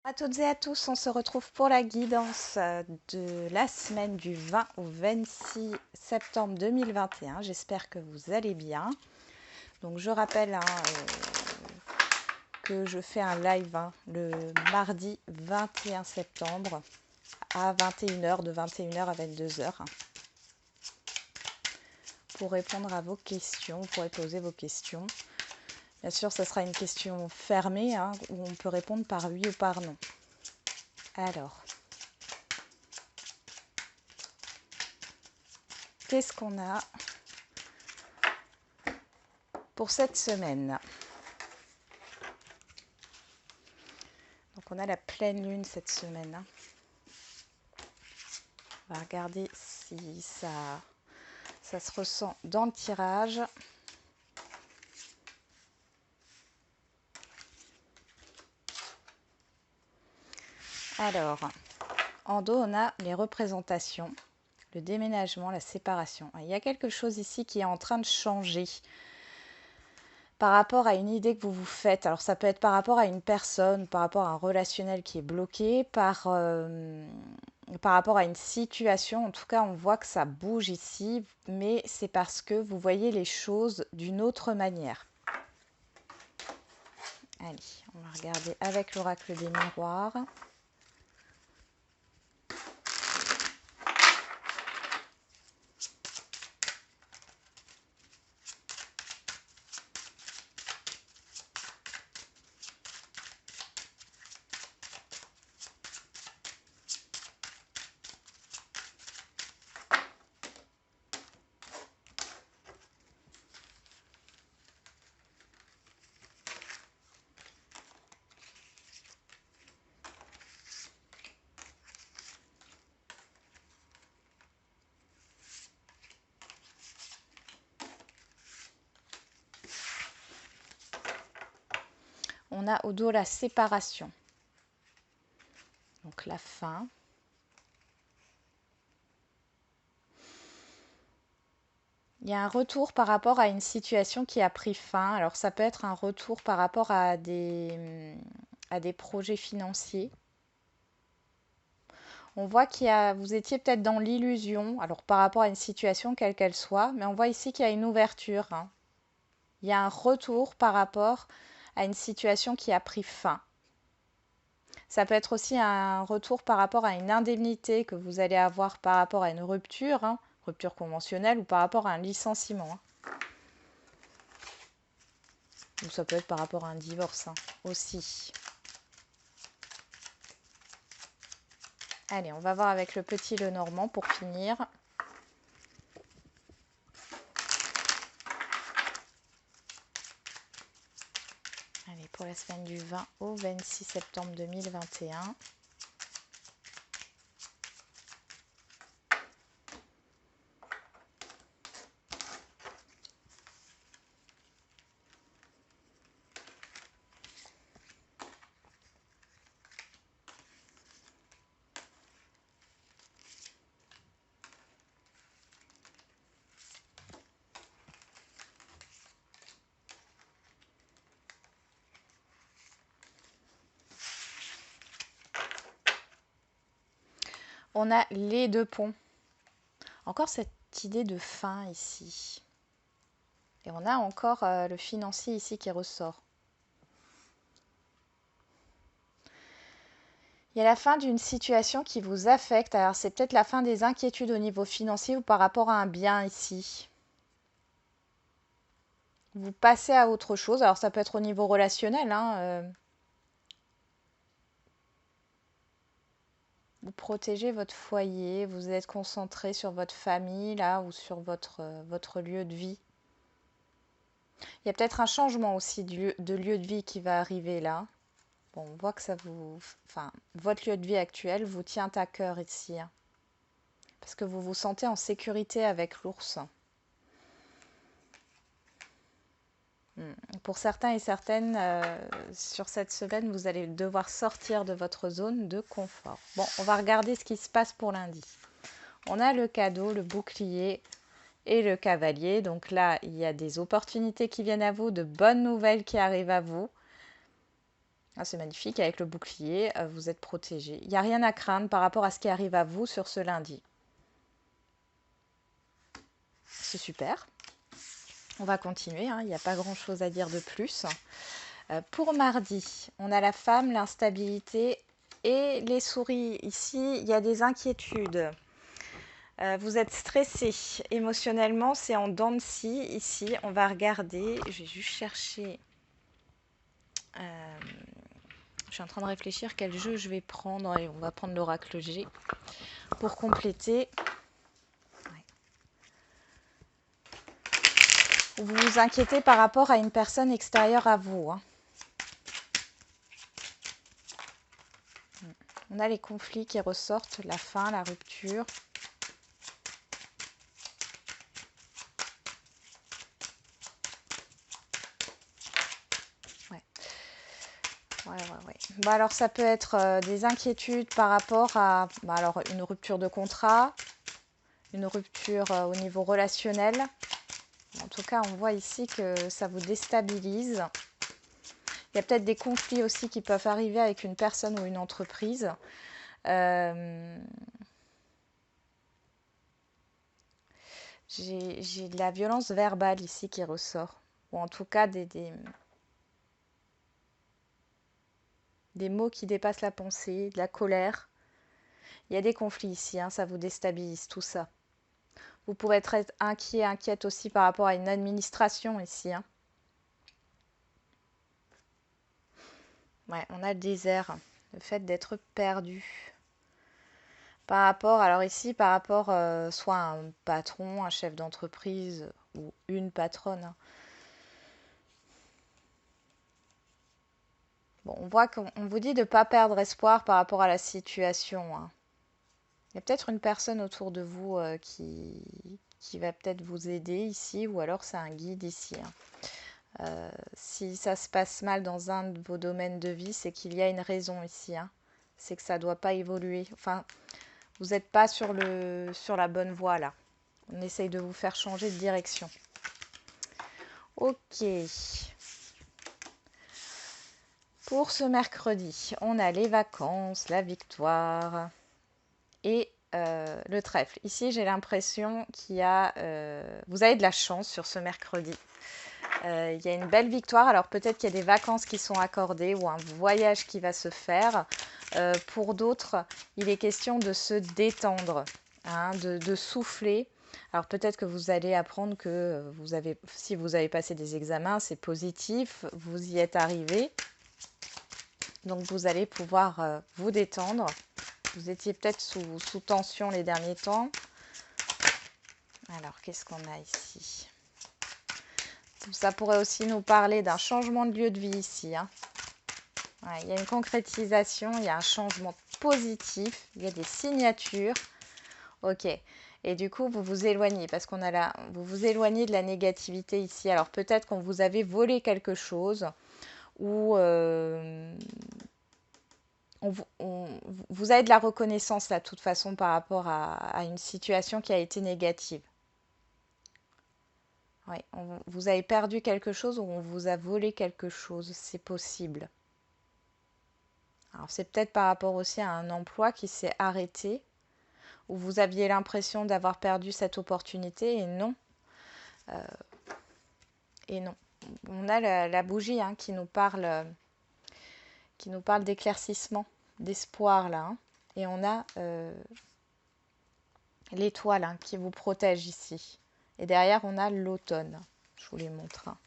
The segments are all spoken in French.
À toutes et à tous, on se retrouve pour la guidance de la semaine du 20 au 26 septembre 2021. J'espère que vous allez bien. Donc je rappelle que je fais un live le mardi 21 septembre à 21h, de 21h à 22h, pour répondre à vos questions. Vous pourrez poser vos questions. Bien sûr, ce sera une question fermée où on peut répondre par oui ou par non. Alors, qu'est-ce qu'on a pour cette semaine? Donc on a la pleine lune cette semaine. On va regarder si ça se ressent dans le tirage. Alors, en dos, on a les représentations, le déménagement, la séparation. Il y a quelque chose ici qui est en train de changer par rapport à une idée que vous vous faites. Alors ça peut être par rapport à une personne, par rapport à un relationnel qui est bloqué, par rapport à une situation. En tout cas, on voit que ça bouge ici, mais c'est parce que vous voyez les choses d'une autre manière. Allez, on va regarder avec l'oracle des miroirs. On a au dos la séparation, donc la fin. Il y a un retour par rapport à une situation qui a pris fin. Alors ça peut être un retour par rapport à des projets financiers. On voit vous étiez peut-être dans l'illusion, alors par rapport à une situation quelle qu'elle soit, mais on voit ici qu'il y a une ouverture. Il y a un retour par rapport à une situation qui a pris fin. Ça peut être aussi un retour par rapport à une indemnité que vous allez avoir par rapport à une rupture, rupture conventionnelle, ou par rapport à un licenciement. Ou ça peut être par rapport à un divorce aussi. Allez, on va voir avec le petit Lenormand pour finir. Allez, pour la semaine du 20 au 26 septembre 2021. On a les deux ponts. Encore cette idée de fin ici. Et on a encore le financier ici qui ressort. Il y a la fin d'une situation qui vous affecte. Alors c'est peut-être la fin des inquiétudes au niveau financier ou par rapport à un bien ici. Vous passez à autre chose. Alors ça peut être au niveau relationnel. Vous protégez votre foyer, vous êtes concentré sur votre famille là ou sur votre lieu de vie. Il y a peut-être un changement aussi de lieu de vie qui va arriver là. Bon, on voit que votre lieu de vie actuel vous tient à cœur ici. Parce que vous vous sentez en sécurité avec l'ours. Pour certains et certaines, sur cette semaine, vous allez devoir sortir de votre zone de confort. Bon, on va regarder ce qui se passe pour lundi. On a le cadeau, le bouclier et le cavalier. Donc là, il y a des opportunités qui viennent à vous, de bonnes nouvelles qui arrivent à vous. Ah, c'est magnifique, avec le bouclier, vous êtes protégé. Il n'y a rien à craindre par rapport à ce qui arrive à vous sur ce lundi. C'est super. On va continuer, hein, il n'y a pas grand-chose à dire de plus. Pour mardi, on a la femme, l'instabilité et les souris. Ici, il y a des inquiétudes. Vous êtes stressé émotionnellement, c'est en dents de scie. Ici, on va regarder. Je vais juste chercher. Je suis en train de réfléchir quel jeu je vais prendre. Et on va prendre l'oracle G pour compléter. Ouais. Vous vous inquiétez par rapport à une personne extérieure à vous. Hein. On a les conflits qui ressortent, la fin, la rupture. Ouais. Bah alors ça peut être des inquiétudes par rapport à alors une rupture de contrat, une rupture au niveau relationnel. En tout cas, on voit ici que ça vous déstabilise. Il y a peut-être des conflits aussi qui peuvent arriver avec une personne ou une entreprise. J'ai de la violence verbale ici qui ressort. Ou en tout cas des mots qui dépassent la pensée, de la colère. Il y a des conflits ici, hein, ça vous déstabilise tout ça. Vous pourrez être inquiet, inquiète aussi par rapport à une administration ici. Hein. Ouais, on a le désert, le fait d'être perdu. Par rapport, alors ici, par rapport soit à un patron, un chef d'entreprise ou une patronne. Hein. Bon, on voit qu'on vous dit de ne pas perdre espoir par rapport à la situation. Hein. Il y a peut-être une personne autour de vous qui va peut-être vous aider ici, ou alors c'est un guide ici. Hein. Si ça se passe mal dans un de vos domaines de vie, c'est qu'il y a une raison ici. Hein. C'est que ça ne doit pas évoluer. Enfin, vous n'êtes pas sur la bonne voie là. On essaye de vous faire changer de direction. Ok. Pour ce mercredi, on a les vacances, la victoire et le trèfle. Ici, j'ai l'impression qu'il y a... vous avez de la chance sur ce mercredi. Il y a une belle victoire. Alors peut-être qu'il y a des vacances qui sont accordées ou un voyage qui va se faire. Pour d'autres, il est question de se détendre, hein, de souffler. Alors peut-être que vous allez apprendre que si vous avez passé des examens, c'est positif, vous y êtes arrivé. Donc vous allez pouvoir vous détendre. Vous étiez peut-être sous tension les derniers temps. Alors qu'est-ce qu'on a ici ? Ça pourrait aussi nous parler d'un changement de lieu de vie ici. Hein. Ouais, il y a une concrétisation, il y a un changement positif, il y a des signatures. Ok. Et du coup, vous vous éloignez parce qu'on a là, vous vous éloignez de la négativité ici. Alors peut-être qu'on vous avait volé quelque chose ou vous avez de la reconnaissance là, de toute façon, par rapport à une situation qui a été négative. Oui, vous avez perdu quelque chose ou on vous a volé quelque chose, c'est possible. Alors c'est peut-être par rapport aussi à un emploi qui s'est arrêté, où vous aviez l'impression d'avoir perdu cette opportunité et non. Et non. On a la bougie hein, qui nous parle d'éclaircissement, d'espoir là. Hein. Et on a l'étoile hein, qui vous protège ici. Et derrière, on a l'automne. Je vous les montre. Hein.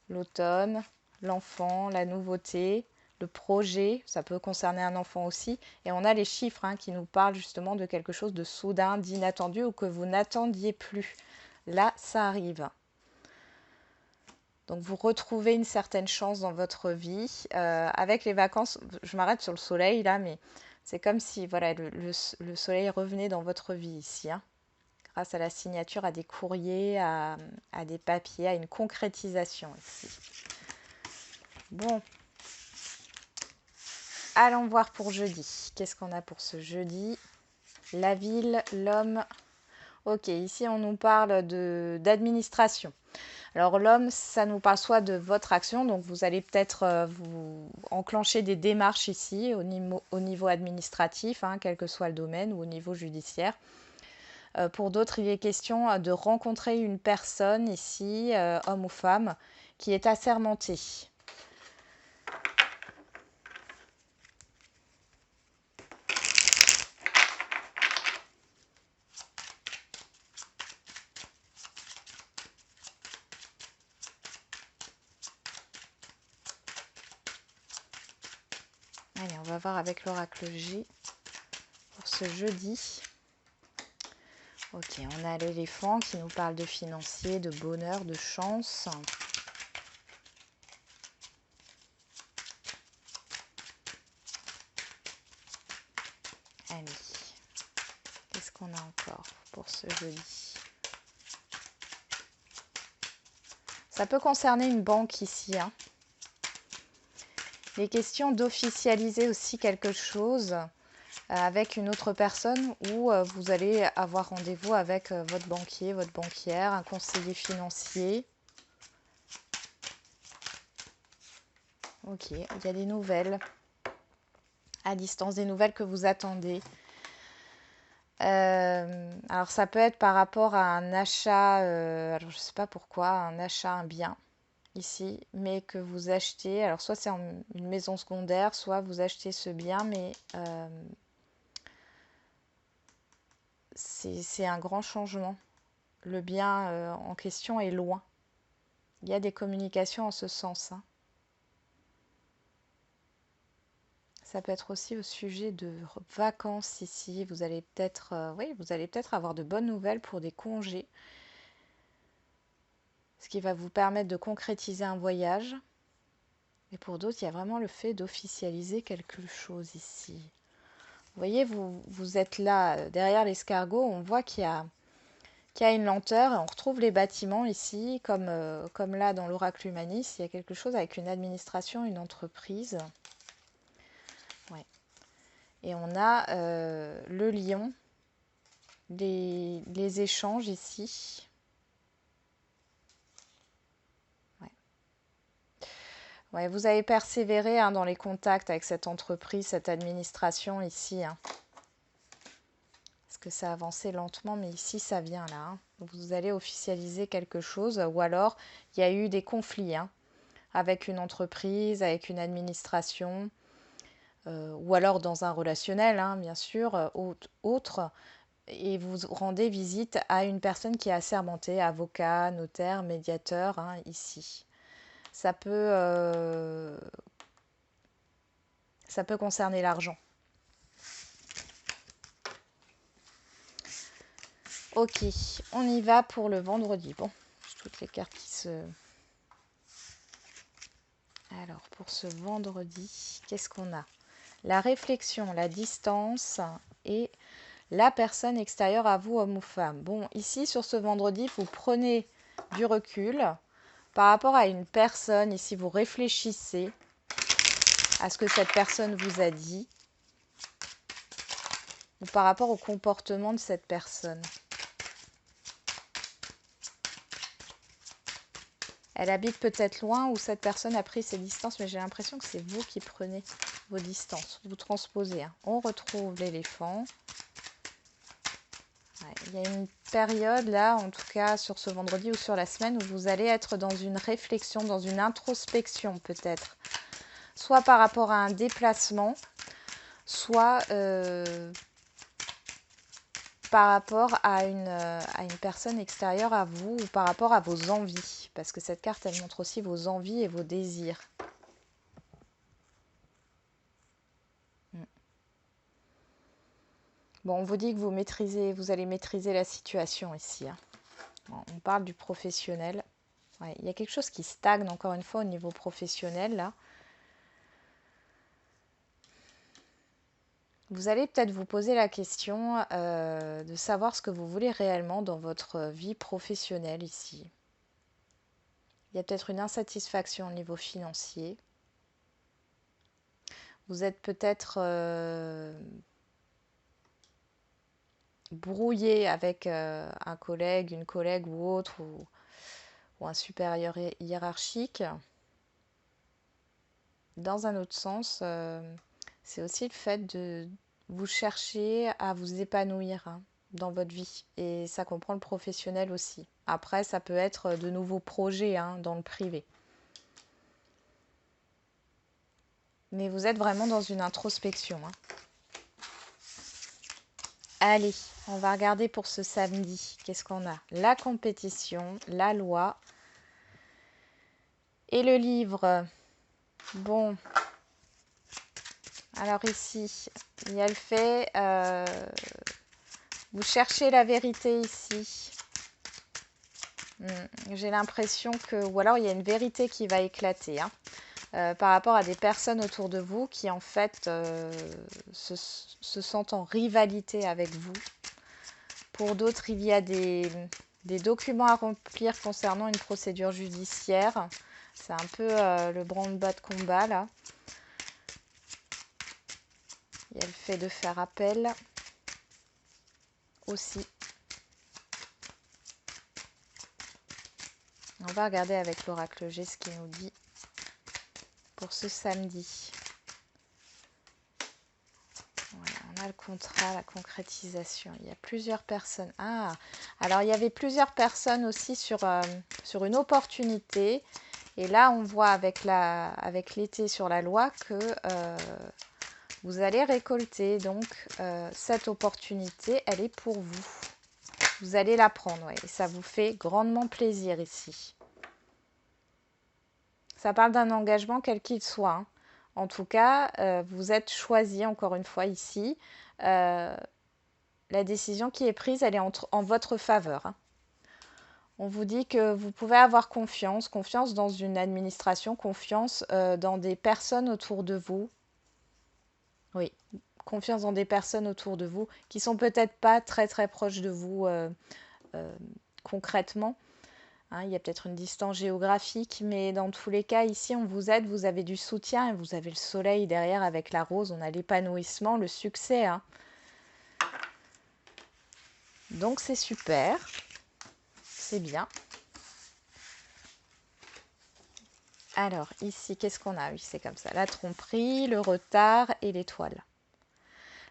L'automne, l'enfant, la nouveauté, le projet, ça peut concerner un enfant aussi. Et on a les chiffres hein, qui nous parlent justement de quelque chose de soudain, d'inattendu ou que vous n'attendiez plus. Là, ça arrive. Donc vous retrouvez une certaine chance dans votre vie. Avec les vacances, je m'arrête sur le soleil là, mais c'est comme si voilà, le soleil revenait dans votre vie ici. Hein, grâce à la signature, à des courriers, à des papiers, à une concrétisation ici. Bon, allons voir pour jeudi. Qu'est-ce qu'on a pour ce jeudi? La ville, l'homme. Ok, ici on nous parle d'administration. Alors l'homme, ça nous parle soit de votre action, donc vous allez peut-être vous enclencher des démarches ici au niveau administratif, hein, quel que soit le domaine, ou au niveau judiciaire. Pour d'autres, il est question de rencontrer une personne ici, homme ou femme, qui est assermentée. Allez, on va voir avec l'oracle G pour ce jeudi. Ok, on a l'éléphant qui nous parle de financier, de bonheur, de chance. Allez, qu'est-ce qu'on a encore pour ce jeudi? Ça peut concerner une banque ici, hein. Il est question d'officialiser aussi quelque chose avec une autre personne où vous allez avoir rendez-vous avec votre banquier, votre banquière, un conseiller financier. Ok, il y a des nouvelles à distance, des nouvelles que vous attendez. Alors ça peut être par rapport à un achat, alors je ne sais pas pourquoi, un achat, un bien ici, mais que vous achetez. Alors soit c'est une maison secondaire, soit vous achetez ce bien, mais c'est un grand changement. Le bien en question est loin. Il y a des communications en ce sens, hein. Ça peut être aussi au sujet de vacances ici. Vous allez peut-être oui, vous allez peut-être avoir de bonnes nouvelles pour des congés. Ce qui va vous permettre de concrétiser un voyage. Et pour d'autres, il y a vraiment le fait d'officialiser quelque chose ici. Vous voyez, vous êtes là, derrière l'escargot, on voit qu'il y a une lenteur. Et on retrouve les bâtiments ici, comme là dans l'oracle humaniste. Il y a quelque chose avec une administration, une entreprise. Ouais. Et on a le lion, les échanges ici. Ouais. Ouais, vous avez persévéré hein, dans les contacts avec cette entreprise, cette administration ici. Hein. Parce que ça a avancé lentement, mais ici ça vient là. Hein. Vous allez officialiser quelque chose, ou alors il y a eu des conflits hein, avec une entreprise, avec une administration, ou alors dans un relationnel, hein, bien sûr, autre. Et vous rendez visite à une personne qui est assermentée, avocat, notaire, médiateur, hein, ici. Ça peut concerner l'argent. Ok, on y va pour le vendredi. Bon, j'ai toutes les cartes qui se... Alors, pour ce vendredi, qu'est-ce qu'on a? La réflexion, la distance et la personne extérieure à vous, homme ou femme. Bon, ici, sur ce vendredi, vous prenez du recul par rapport à une personne. Ici, vous réfléchissez à ce que cette personne vous a dit ou par rapport au comportement de cette personne. Elle habite peut-être loin ou cette personne a pris ses distances, mais j'ai l'impression que c'est vous qui prenez vos distances. Vous transposez. Hein. On retrouve l'éléphant. Ouais, il y a une période là, en tout cas sur ce vendredi ou sur la semaine, où vous allez être dans une réflexion, dans une introspection peut-être. Soit par rapport à un déplacement, soit par rapport à une personne extérieure à vous ou par rapport à vos envies. Parce que cette carte, elle montre aussi vos envies et vos désirs. Bon, on vous dit que vous allez maîtriser la situation ici. Hein. Bon, on parle du professionnel. Ouais, il y a quelque chose qui stagne encore une fois au niveau professionnel là. Vous allez peut-être vous poser la question de savoir ce que vous voulez réellement dans votre vie professionnelle ici. Il y a peut-être une insatisfaction au niveau financier. Vous êtes peut-être brouillé avec un collègue, une collègue ou autre, ou un supérieur hiérarchique. Dans un autre sens, c'est aussi le fait de vous chercher à vous épanouir hein, dans votre vie. Et ça comprend le professionnel aussi. Après, ça peut être de nouveaux projets hein, dans le privé. Mais vous êtes vraiment dans une introspection. Hein. Allez, on va regarder pour ce samedi. Qu'est-ce qu'on a? La compétition, la loi et le livre. Bon, alors ici, il y a le fait, vous cherchez la vérité ici. J'ai l'impression que, ou alors il y a une vérité qui va éclater hein, par rapport à des personnes autour de vous qui en fait se sentent en rivalité avec vous. Pour d'autres, il y a des documents à remplir concernant une procédure judiciaire. C'est un peu le branle-bas de combat là. Il y a le fait de faire appel aussi. On va regarder avec l'oracle G ce qu'il nous dit pour ce samedi. Voilà, on a le contrat, la concrétisation. Il y a plusieurs personnes. Ah, alors il y avait plusieurs personnes aussi sur une opportunité. Et là, on voit avec l'été sur la loi que vous allez récolter. Donc, cette opportunité, elle est pour vous. Vous allez la prendre, ouais, et ça vous fait grandement plaisir ici. Ça parle d'un engagement quel qu'il soit. Hein. En tout cas, vous êtes choisi, encore une fois, ici. La décision qui est prise, elle est en votre faveur. Hein. On vous dit que vous pouvez avoir confiance dans une administration, confiance dans des personnes autour de vous. Oui, confiance dans des personnes autour de vous qui sont peut-être pas très très proches de vous concrètement. Hein, il y a peut-être une distance géographique, mais dans tous les cas, ici, on vous aide, vous avez du soutien et vous avez le soleil derrière avec la rose, on a l'épanouissement, le succès. Hein. Donc c'est super, c'est bien. Alors ici, qu'est-ce qu'on a? Oui, c'est comme ça. La tromperie, le retard et l'étoile.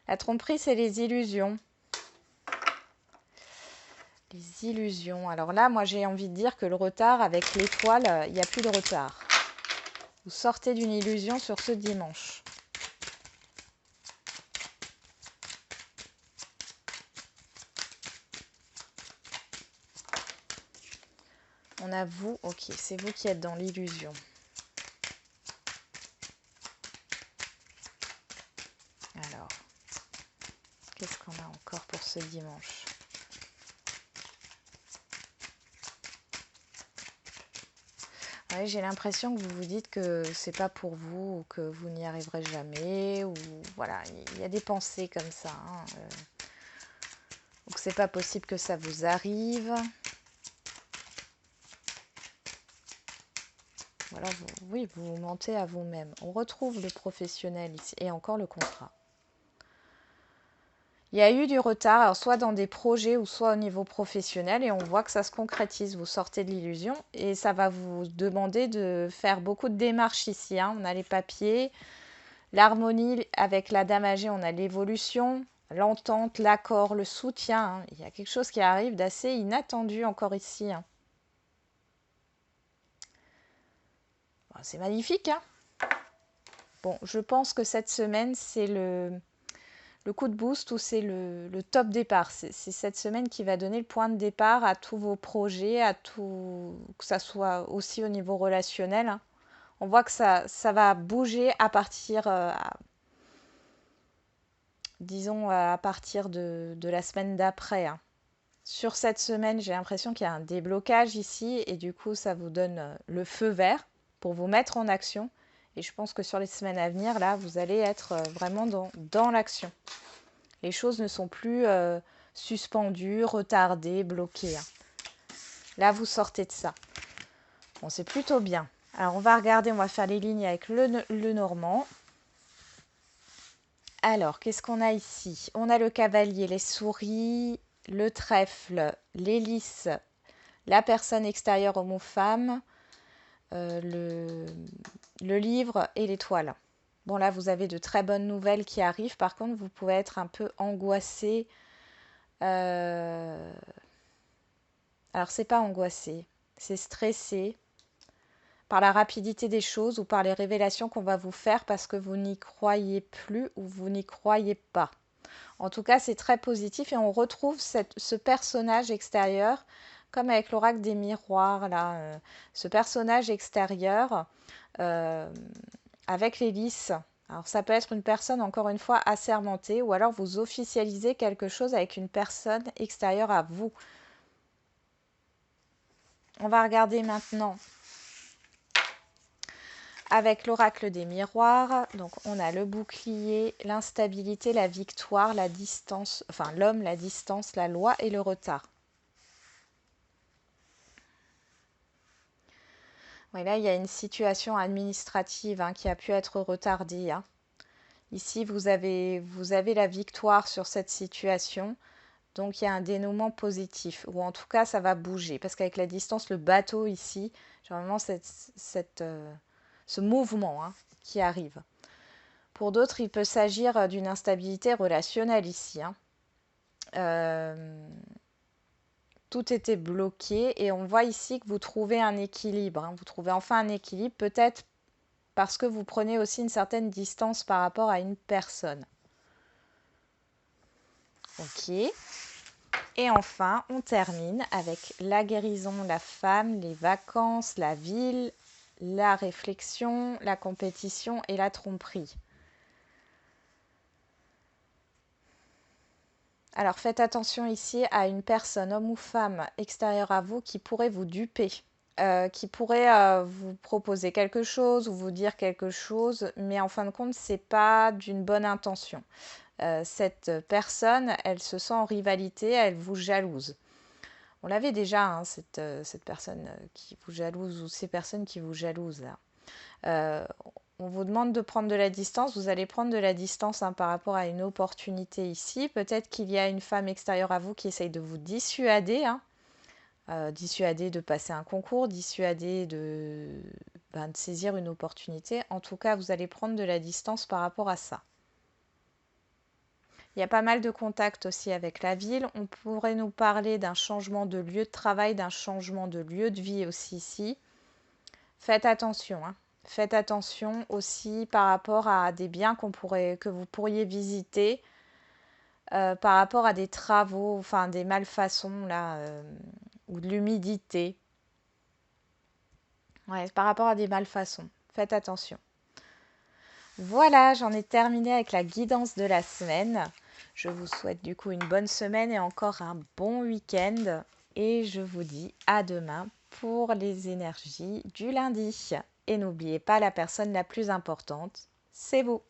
La tromperie, c'est les illusions. Les illusions. Alors là, moi, j'ai envie de dire que le retard, avec l'étoile, il n'y a plus de retard. Vous sortez d'une illusion sur ce dimanche. On a vous, ok, c'est vous qui êtes dans l'illusion. Alors, qu'est-ce qu'on a encore pour ce dimanche? Ouais, j'ai l'impression que vous vous dites que c'est pas pour vous, ou que vous n'y arriverez jamais, ou voilà, il y a des pensées comme ça, hein, ou que c'est pas possible que ça vous arrive. Alors, oui, vous mentez à vous-même. On retrouve le professionnel ici, et encore le contrat. Il y a eu du retard, alors soit dans des projets ou soit au niveau professionnel, et on voit que ça se concrétise. Vous sortez de l'illusion et ça va vous demander de faire beaucoup de démarches ici. Hein. On a les papiers, l'harmonie avec la dame âgée, on a l'évolution, l'entente, l'accord, le soutien. Hein. Il y a quelque chose qui arrive d'assez inattendu encore ici. Hein. Bon, c'est magnifique. Hein. Bon, je pense que cette semaine, c'est le coup de boost ou c'est le top départ. C'est cette semaine qui va donner le point de départ à tous vos projets, à tout, que ça soit aussi au niveau relationnel. Hein. On voit que ça va bouger à partir, disons, à partir de la semaine d'après. Hein. Sur cette semaine, j'ai l'impression qu'il y a un déblocage ici et du coup, ça vous donne le feu vert pour vous mettre en action. Et je pense que sur les semaines à venir, là, vous allez être vraiment dans l'action. Les choses ne sont plus suspendues, retardées, bloquées. Hein. Là, vous sortez de ça. Bon, c'est plutôt bien. Alors, on va regarder, on va faire les lignes avec le normand. Alors, qu'est-ce qu'on a ici? On a le cavalier, les souris, le trèfle, l'hélice, la personne extérieure homme ou femme, le livre et l'étoile. Bon, là, vous avez de très bonnes nouvelles qui arrivent. Par contre, vous pouvez être un peu angoissé. Alors, c'est pas angoissé, c'est stressé par la rapidité des choses ou par les révélations qu'on va vous faire parce que vous n'y croyez plus ou vous n'y croyez pas. En tout cas, c'est très positif et on retrouve ce personnage extérieur, comme avec l'oracle des miroirs, là, ce personnage extérieur avec l'hélice. Alors ça peut être une personne, encore une fois, assermentée, ou alors vous officialisez quelque chose avec une personne extérieure à vous. On va regarder maintenant avec l'oracle des miroirs. Donc on a le bouclier, l'instabilité, la victoire, la distance, enfin l'homme, la distance, la loi et le retard. Oui, là, il y a une situation administrative qui a pu être retardée. Ici, vous avez la victoire sur cette situation. Donc, il y a un dénouement positif. Ou en tout cas, ça va bouger. Parce qu'avec la distance, le bateau ici, j'ai vraiment ce mouvement qui arrive. Pour d'autres, il peut s'agir d'une instabilité relationnelle ici. Tout était bloqué et on voit ici que vous trouvez un équilibre. Vous trouvez enfin un équilibre, peut-être parce que vous prenez aussi une certaine distance par rapport à une personne. Ok. Et enfin, on termine avec la guérison, la femme, les vacances, la ville, la réflexion, la compétition et la tromperie. Alors faites attention ici à une personne, homme ou femme, extérieure à vous qui pourrait vous duper. Qui pourrait vous proposer quelque chose ou vous dire quelque chose, mais en fin de compte, c'est pas d'une bonne intention. Cette personne, elle se sent en rivalité, elle vous jalouse. On l'avait déjà, cette personne qui vous jalouse ou ces personnes qui vous jalousent là. On vous demande de prendre de la distance, vous allez prendre de la distance par rapport à une opportunité ici. Peut-être qu'il y a une femme extérieure à vous qui essaye de vous dissuader, dissuader de passer un concours, dissuader de saisir une opportunité. En tout cas, vous allez prendre de la distance par rapport à ça. Il y a pas mal de contacts aussi avec la ville. On pourrait nous parler d'un changement de lieu de travail, d'un changement de lieu de vie aussi ici. Faites attention. Faites attention aussi par rapport à des biens que vous pourriez visiter, par rapport à des travaux, enfin des malfaçons là, ou de l'humidité. Ouais, par rapport à des malfaçons. Faites attention. Voilà, j'en ai terminé avec la guidance de la semaine. Je vous souhaite du coup une bonne semaine et encore un bon week-end. Et je vous dis à demain pour les énergies du lundi. Et n'oubliez pas, la personne la plus importante, c'est vous.